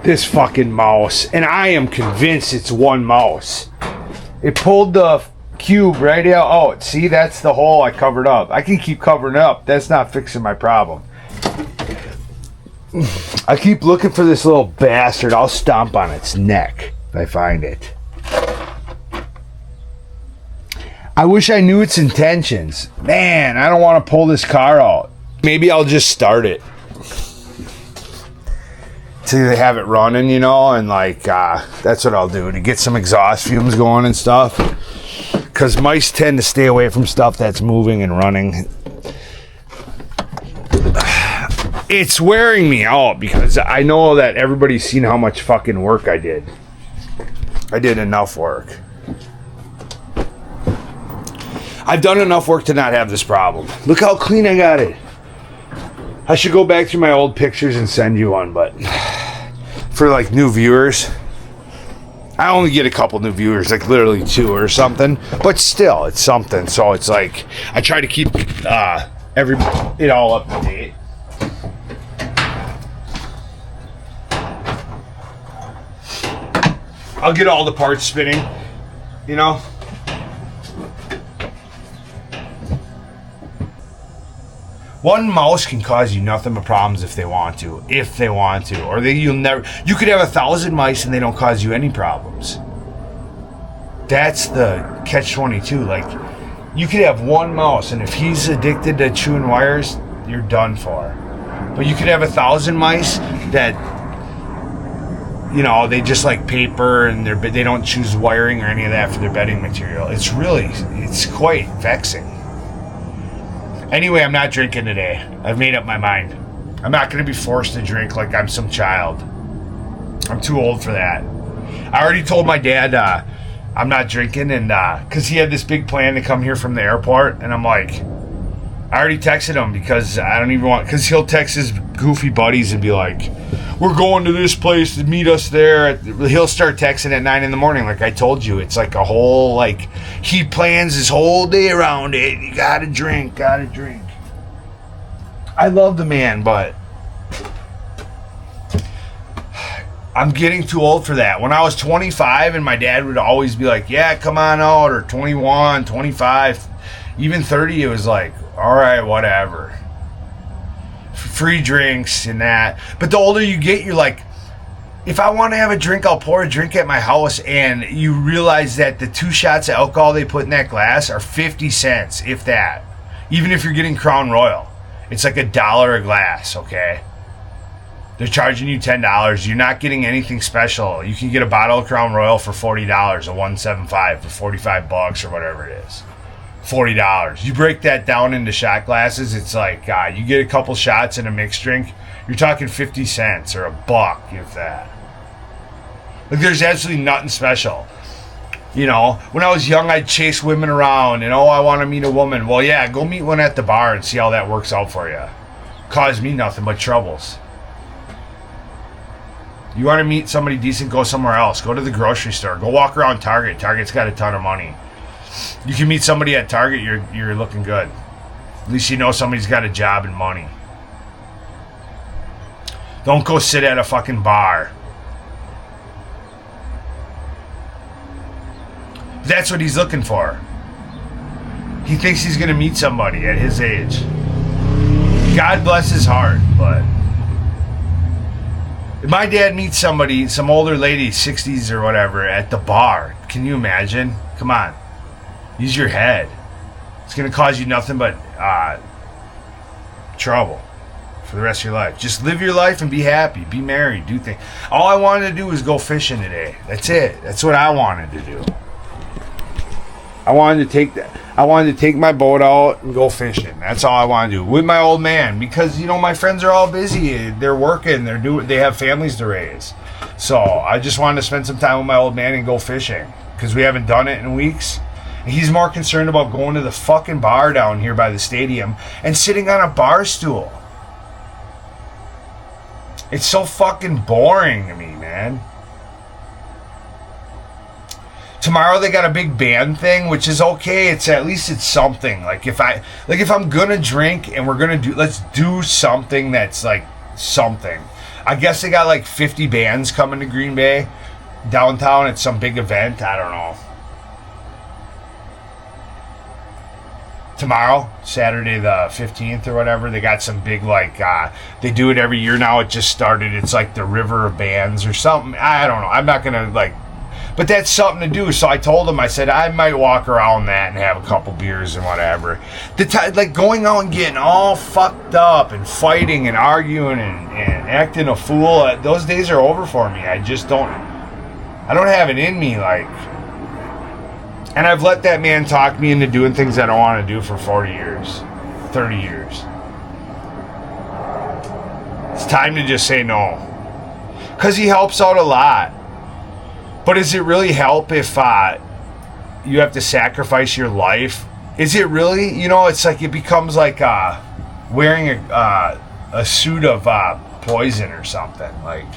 this fucking mouse, and I am convinced it's one mouse. It pulled the cube right out. Oh, see, that's the hole I covered up. I can keep covering it up. That's not fixing my problem. I keep looking for this little bastard. I'll stomp on its neck if I find it. I wish I knew its intentions. Man, I don't want to pull this car out. Maybe I'll just start it till they have it running, you know, and like that's what I'll do to get some exhaust fumes going and stuff. Because mice tend to stay away from stuff that's moving and running. It's wearing me out because I know that everybody's seen how much fucking work I did. I did enough work. I've done enough work to not have this problem. Look how clean I got it. I should go back through my old pictures and send you one, but for like new viewers, I only get a couple new viewers, like literally 2 or something, but still, it's something. So it's like I try to keep it all up to date. I'll get all the parts spinning, you know. One mouse can cause you nothing but problems if they want to, or you could have 1,000 mice and they don't cause you any problems. That's the catch-22. Like, you could have one mouse, and if he's addicted to chewing wires, you're done for. But you could have 1,000 mice that, you know, they just like paper and they don't choose wiring or any of that for their bedding material. It's quite vexing. Anyway, I'm not drinking today. I've made up my mind. I'm not going to be forced to drink like I'm some child. I'm too old for that. I already told my dad I'm not drinking, and because he had this big plan to come here from the airport, and I'm like, I already texted him because I don't even want, because he'll text his goofy buddies and be like, we're going to this place to meet us there. He'll start texting at 9 in the morning, like I told you. It's like a whole, like, he plans his whole day around it. You gotta drink. I love the man, but I'm getting too old for that. When I was 25 and my dad would always be like, yeah, come on out, or 21, 25, even 30, it was like, all right, whatever. Free drinks and that. But the older you get, you're like, if I want to have a drink, I'll pour a drink at my house. And you realize that the 2 shots of alcohol they put in that glass are 50 cents, if that. Even if you're getting Crown Royal, it's like $1 a glass, okay? They're charging you $10. You're not getting anything special. You can get a bottle of Crown Royal for $40, a 175 for $45 or whatever it is. $40. You break that down into shot glasses, it's like you get a couple shots in a mixed drink, you're talking 50 cents or $1, if that. Like, there's absolutely nothing special. You know, when I was young, I'd chase women around and, I want to meet a woman. Well, yeah, go meet one at the bar and see how that works out for you. Caused me nothing but troubles. You want to meet somebody decent, go somewhere else. Go to the grocery store. Go walk around Target. Target's got a ton of money. You can meet somebody at Target, you're looking good. At least you know somebody's got a job and money. Don't go sit at a fucking bar. That's what he's looking for. He thinks he's going to meet somebody at his age. God bless his heart, but if my dad meets somebody, some older lady, 60s or whatever, at the bar, can you imagine? Come on. Use your head. It's going to cause you nothing but trouble for the rest of your life. Just live your life and be happy. Be married. Do things. All I wanted to do was go fishing today. That's it. That's what I wanted to do. I wanted to take my boat out and go fishing. That's all I want to do with my old man, because my friends are all busy. They're working. They have families to raise. So I just wanted to spend some time with my old man and go fishing, because we haven't done it in weeks. He's more concerned about going to the fucking bar down here by the stadium and sitting on a bar stool. It's so fucking boring to me, man. Tomorrow they got a big band thing, which is okay. At least it's something. Like if I'm gonna drink and let's do something that's like something. I guess they got like 50 bands coming to Green Bay downtown at some big event. I don't know. Tomorrow, Saturday the 15th or whatever, they got some big, like, they do it every year now. It just started. It's like the River of Bands or something. I don't know. I'm not going to, like, but that's something to do. So I told him, I said, I might walk around that and have a couple beers and whatever. Like, going out and getting all fucked up and fighting and arguing and acting a fool, those days are over for me. I don't have it in me, like. And I've let that man talk me into doing things I don't want to do for 40 years, 30 years. It's time to just say no. Because he helps out a lot. But does it really help if you have to sacrifice your life? Is it really? You know, it's like it becomes like wearing a suit of poison or something. Like,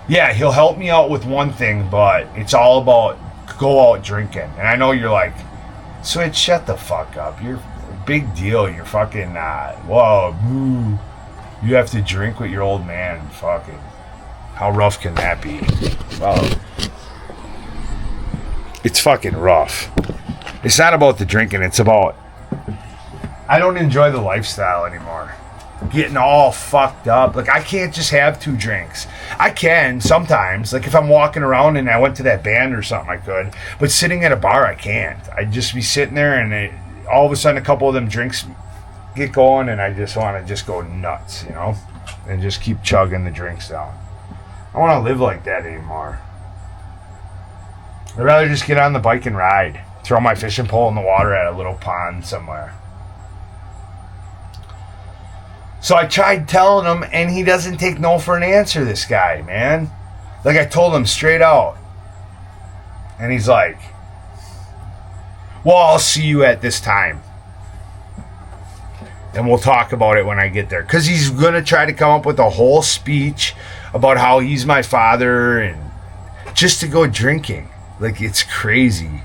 yeah, he'll help me out with one thing, but it's all about go out drinking. And I know you're like, Switch, shut the fuck up. You're a big deal. You're fucking whoa, boo. You have to drink with your old man. Fucking, how rough can that be? Well, it's fucking rough. It's not about the drinking. It's about, I don't enjoy the lifestyle anymore. Getting all fucked up. Like, I can't just have 2 drinks. I can sometimes. Like, if I'm walking around and I went to that band or something, I could. But sitting at a bar, I can't. I'd just be sitting there and all of a sudden a couple of them drinks get going and I just want to just go nuts, you know? And just keep chugging the drinks down. I don't want to live like that anymore. I'd rather just get on the bike and ride. Throw my fishing pole in the water at a little pond somewhere. So I tried telling him, and he doesn't take no for an answer, this guy, man. Like, I told him straight out. And he's like, well, I'll see you at this time. And we'll talk about it when I get there. Because he's going to try to come up with a whole speech about how he's my father and just to go drinking. Like, it's crazy.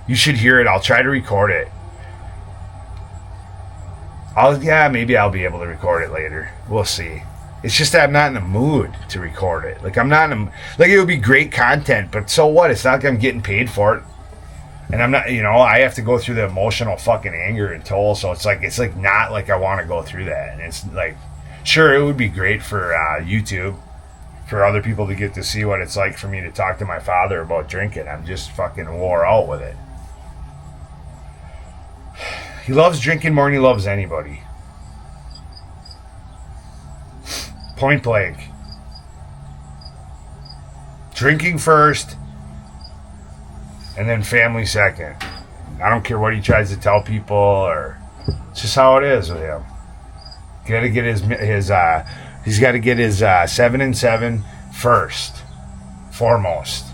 You should hear it. I'll try to record it. Maybe I'll be able to record it later. We'll see. It's just that I'm not in the mood to record it. Like, I'm not in like, it would be great content, but so what? It's not like I'm getting paid for it. And I'm not, I have to go through the emotional fucking anger and toll, so it's like not like I want to go through that. And it's like, sure, it would be great for YouTube, for other people to get to see what it's like for me to talk to my father about drinking. I'm just fucking wore out with it. He loves drinking more than he loves anybody. Point blank. Drinking first, and then family second. I don't care what he tries to tell people, or it's just how it is with him. Got to get he's got to get his 7 and 7 first, foremost,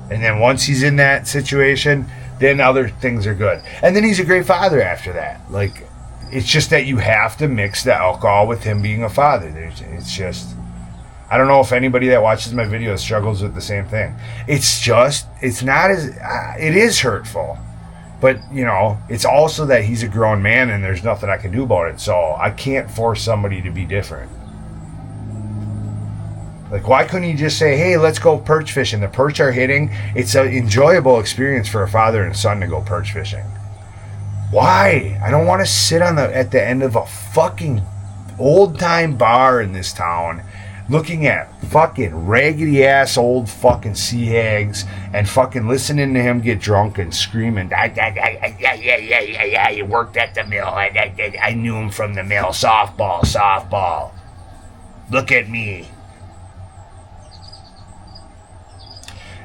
and then once he's in that situation, then other things are good. And then he's a great father after that. Like, it's just that you have to mix the alcohol with him being a father. It's just, I don't know if anybody that watches my videos struggles with the same thing. It's not as, it is hurtful. But, it's also that he's a grown man and there's nothing I can do about it. So I can't force somebody to be different. Like, why couldn't you just say, hey, let's go perch fishing? The perch are hitting. It's an enjoyable experience for a father and son to go perch fishing. Why? I don't want to sit at the end of a fucking old-time bar in this town looking at fucking raggedy-ass old fucking sea hags and fucking listening to him get drunk and screaming, yeah, you worked at the mill. I knew him from the mill. Softball. Look at me.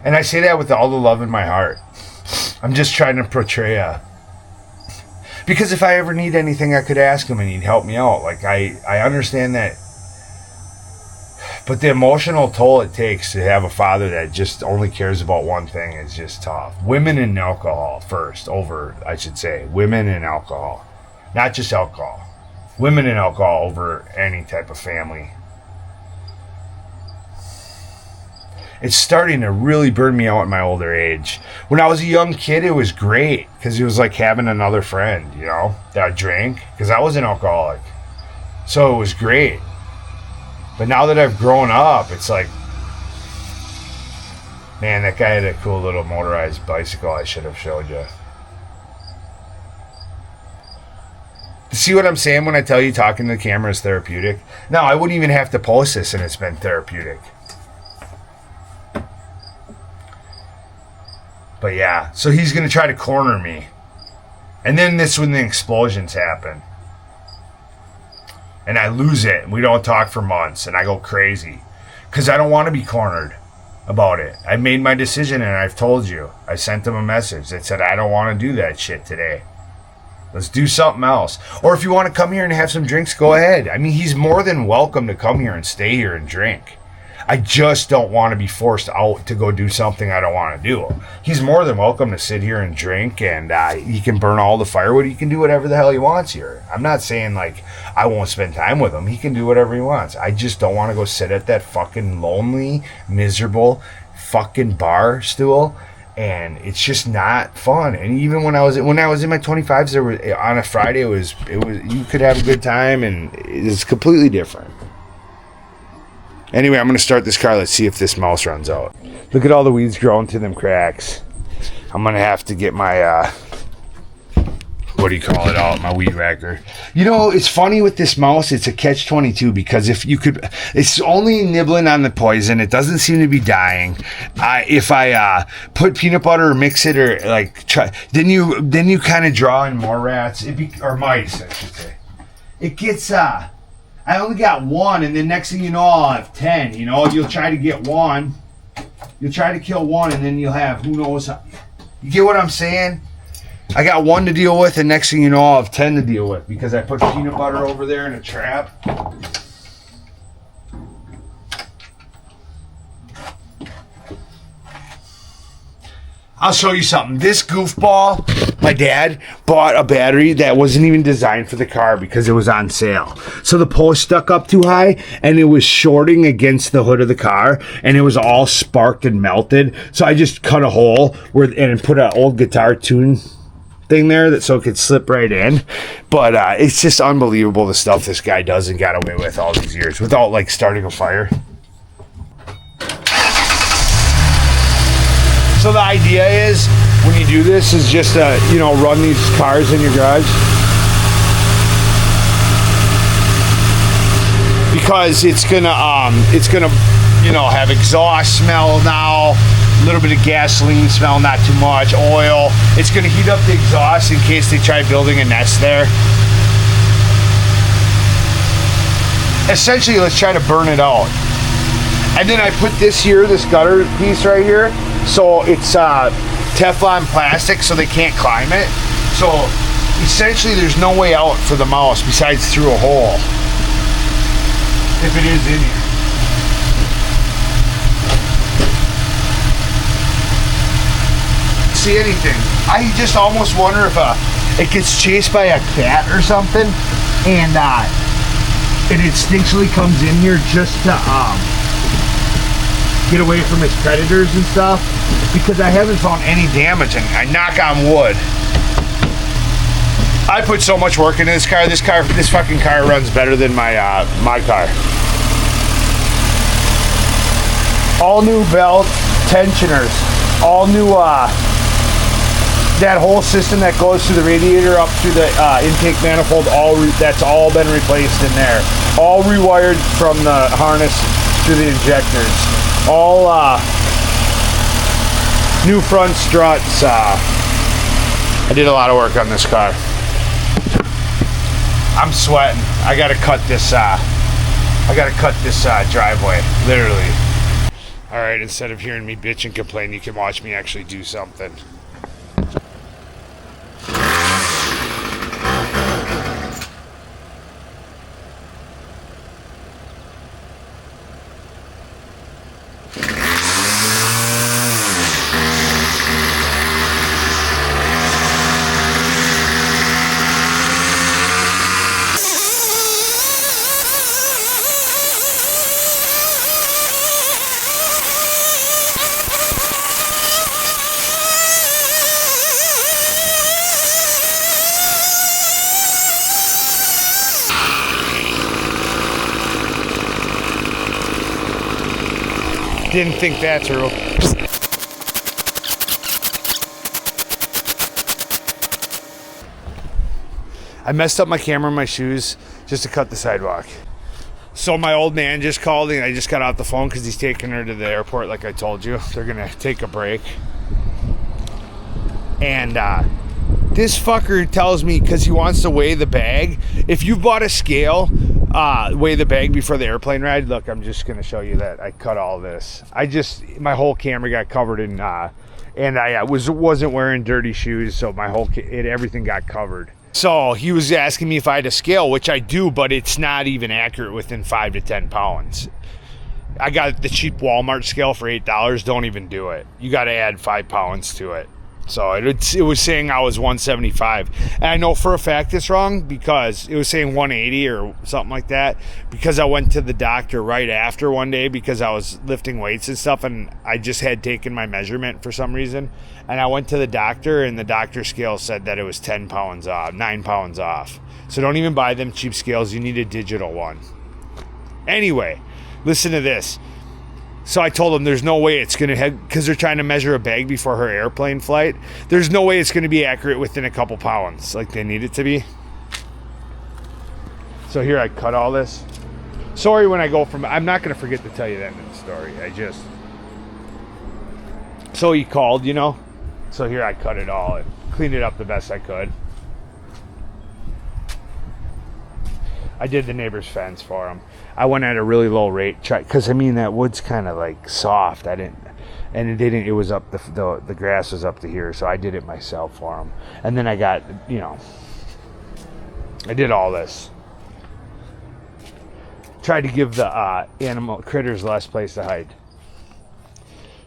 And I say that with all the love in my heart. I'm just trying to portray because if I ever need anything, I could ask him and he'd help me out. Like, I understand that. But the emotional toll it takes to have a father that just only cares about one thing is just tough. Women and alcohol first, women and alcohol. Not just alcohol. Women and alcohol over any type of family. It's starting to really burn me out in my older age. When I was a young kid, it was great because it was like having another friend, that drank, because I was an alcoholic. So it was great. But now that I've grown up, it's like, man, that guy had a cool little motorized bicycle I should have showed you. See what I'm saying when I tell you talking to the camera is therapeutic? No, I wouldn't even have to post this and it's been therapeutic. But yeah, so he's going to try to corner me. And then this when the explosions happen. And I lose it. And we don't talk for months. And I go crazy. Because I don't want to be cornered about it. I made my decision and I've told you. I sent him a message that said I don't want to do that shit today. Let's do something else. Or if you want to come here and have some drinks, go ahead. I mean, he's more than welcome to come here and stay here and drink. I just don't want to be forced out to go do something I don't want to do. He's more than welcome to sit here and drink, and he can burn all the firewood. He can do whatever the hell he wants here. I'm not saying, like, I won't spend time with him. He can do whatever he wants. I just don't want to go sit at that fucking lonely, miserable fucking bar stool, and it's just not fun. And even when I was in my 25s, there was, on a Friday, it was you could have a good time, and it's completely different. Anyway, I'm going to start this car. Let's see if this mouse runs out. Look at all the weeds growing through them cracks. I'm going to have to get my, what do you call it out? My weed whacker. You know, it's funny with this mouse. It's a catch-22 because if you could, it's only nibbling on the poison. It doesn't seem to be dying. If I put peanut butter or mix it or like, then you kind of draw in more rats. Or mice, I should say. It gets, I only got one, and then next thing you know, I'll have 10. You know, you'll try to get one. You'll try to kill one, and then you'll have who knows how. You get what I'm saying? I got one to deal with, and next thing you know, I'll have 10 to deal with because I put peanut butter over there in a trap. I'll show you something. This goofball, my dad bought a battery that wasn't even designed for the car because it was on sale. So the post stuck up too high and it was shorting against the hood of the car and it was all sparked and melted. So I just cut a hole and put an old guitar tune thing there so it could slip right in. But it's just unbelievable the stuff this guy does and got away with all these years without like starting a fire. So the idea is, when you do this, is just run these cars in your garage. Because it's gonna have exhaust smell now, a little bit of gasoline smell, not too much, oil. It's gonna heat up the exhaust in case they try building a nest there. Essentially, let's try to burn it out. And then I put this gutter piece right here, so it's Teflon plastic so they can't climb it. So essentially there's no way out for the mouse besides through a hole. If it is in here. See anything. I just almost wonder if it gets chased by a cat or something and it instinctually comes in here just to get away from its predators and stuff, because I haven't found any damage, and I knock on wood. I put so much work into this car. This fucking car runs better than my car. All new belt tensioners, all new that whole system that goes through the radiator up through the intake manifold. That's all been replaced in there. All rewired from the harness to the injectors. All new front struts. I did a lot of work on this car. I'm sweating. I gotta cut this driveway, literally. All right, instead of hearing me bitch and complain, you can watch me actually do something. Didn't think that through. I messed up my camera and my shoes just to cut the sidewalk. So my old man just called and I just got off the phone because he's taking her to the airport like I told you. They're going to take a break. And this fucker tells me, because he wants to weigh the bag, if you bought a scale, weigh the bag before the airplane ride. Look, I'm just going to show you that I cut all this. My whole camera got covered in, and I wasn't wearing dirty shoes, so everything got covered. So he was asking me if I had a scale, which I do, but it's not even accurate within 5 to 10 pounds. I got the cheap Walmart scale for $8. Don't even do it. You got to add 5 pounds to it. So it was saying I was 175. And I know for a fact it's wrong because it was saying 180 or something like that, because I went to the doctor right after one day because I was lifting weights and stuff, and I just had taken my measurement for some reason. And I went to the doctor, and the doctor scale said that it was 10 pounds off, 9 pounds off. So don't even buy them cheap scales. You need a digital one. Anyway, listen to this. So I told him there's no way it's going to head, because they're trying to measure a bag before her airplane flight. There's no way it's going to be accurate within a couple pounds like they need it to be. So here I cut all this. Sorry when I go from, I'm not going to forget to tell you that in the story. So he called, you know. So here I cut it all and cleaned it up the best I could. I did the neighbor's fence for him. I went at a really low rate, because I mean that wood's kind of like soft. It was up the grass was up to here, so I did it myself for him. And then I got, I did all this. Tried to give the animal critters less place to hide.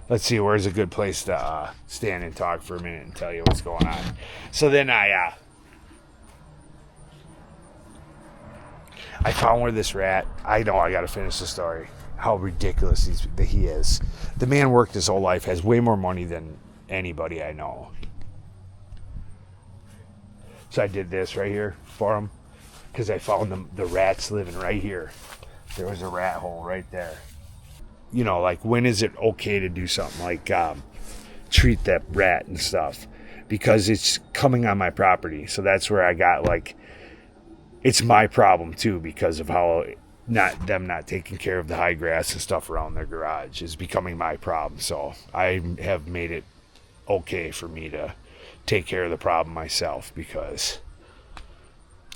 Let's see, where's a good place to stand and talk for a minute and tell you what's going on. So then I found where this rat, I know I got to finish the story, how ridiculous he is. The man worked his whole life, has way more money than anybody I know. So I did this right here for him, because I found the rats living right here. There was a rat hole right there. Like, when is it okay to do something like treat that rat and stuff? Because it's coming on my property. So that's where I got, like, it's my problem too, because of how not taking care of the high grass and stuff around their garage is becoming my problem. So I have made it okay for me to take care of the problem myself, because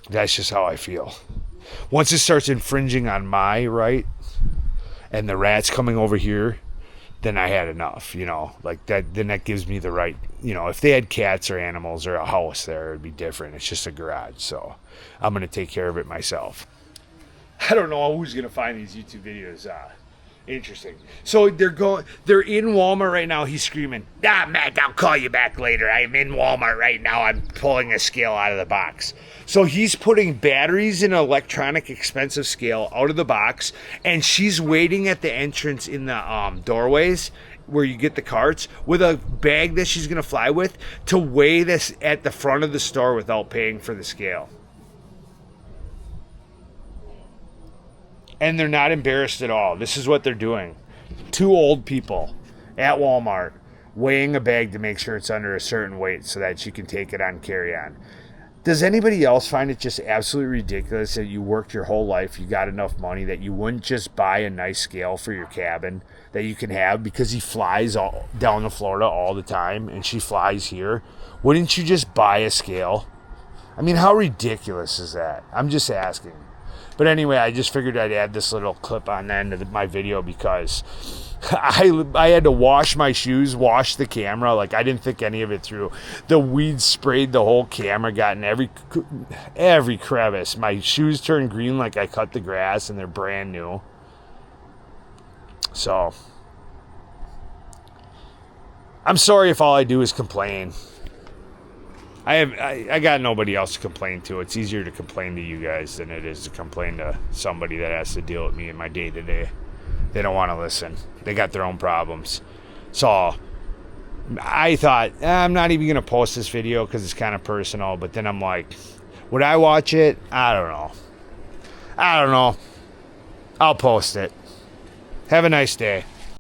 that's just how I feel. Once it starts infringing on my right and the rats coming over here, then I had enough, like that. Then that gives me the right, if they had cats or animals or a house there, it'd be different. It's just a garage. So I'm going to take care of it myself. I don't know who's going to find these YouTube videos interesting. So they're in Walmart right now. He's screaming, Matt, I'll call you back later. I'm in Walmart right now. I'm pulling a scale out of the box. So he's putting batteries in an electronic expensive scale out of the box, and she's waiting at the entrance in the doorways where you get the carts with a bag that she's going to fly with to weigh this at the front of the store without paying for the scale. And they're not embarrassed at all. This is what they're doing. 2 old people at Walmart weighing a bag to make sure it's under a certain weight so that you can take it on carry-on. Does anybody else find it just absolutely ridiculous that you worked your whole life, you got enough money that you wouldn't just buy a nice scale for your cabin that you can have, because he flies down to Florida all the time and she flies here? Wouldn't you just buy a scale? I mean, how ridiculous is that? I'm just asking. But anyway, I just figured I'd add this little clip on the end of my video, because I had to wash my shoes, wash the camera. Like, I didn't think any of it through. The weeds sprayed the whole camera, got in every crevice. My shoes turned green like I cut the grass, and they're brand new. So, I'm sorry if all I do is complain. I got nobody else to complain to. It's easier to complain to you guys than it is to complain to somebody that has to deal with me in my day-to-day. They don't want to listen. They got their own problems. So I thought, I'm not even going to post this video because it's kind of personal. But then I'm like, would I watch it? I don't know. I'll post it. Have a nice day.